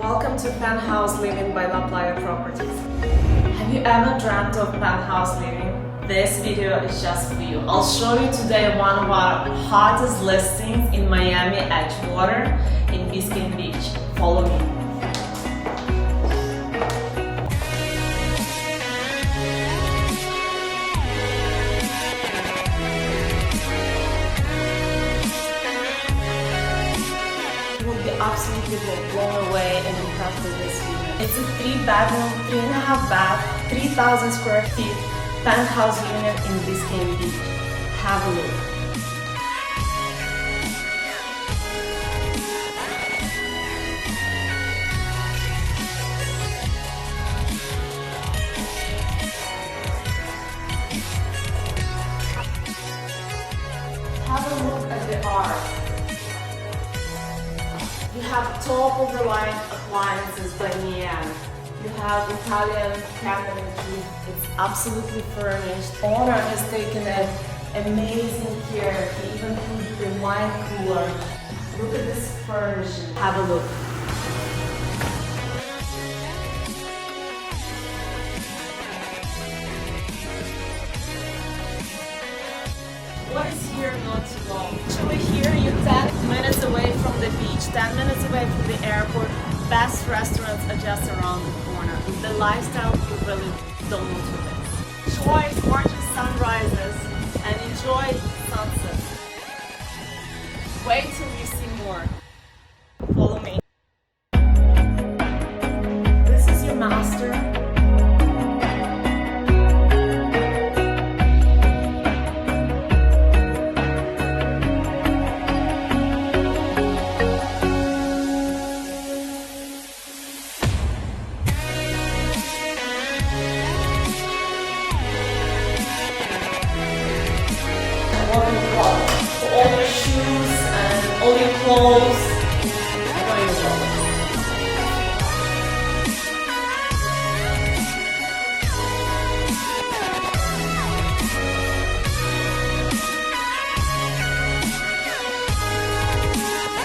Welcome to PentHouse Living by La Playa Properties. Have you ever dreamt of penthouse living? This video is just for you. I'll show you today one of our hottest listings in Miami Edgewater in Biscayne Beach. Follow me. You will be absolutely blown away and impressed with this unit. It's a 3-bedroom, 3.5 bath, 3,000 square feet penthouse unit in Biscayne Beach. Have a look. Have a look at the art. You have top-of-the-line appliances by Miami. You have Italian cabinetry. It's absolutely furnished. Owner has taken it amazing care. He even put the wine cooler. Look at this furnishing. Have a look. What is here not too long? Actually here you're 10 minutes away from the beach, 10 minutes away from the airport. Best restaurants are just around the corner. The lifestyle you really don't want to miss. Enjoy gorgeous sunrises and enjoy sunsets. Wait till you see more. Follow me. This is your master. For all your shoes and all your clothes.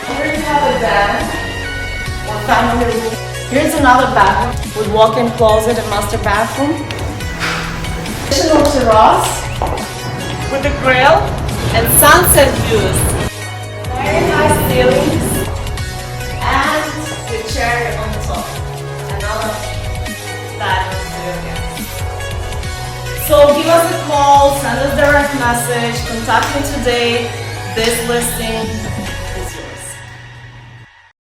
Here you have a bed or family room. Here's another bathroom with walk-in closet and master bathroom. Additional terrace with a grill and sunset views. Very nice ceilings and the cherry on top. Another bedroom for your guests. So give us a call, send us a direct message, contact me today. This listing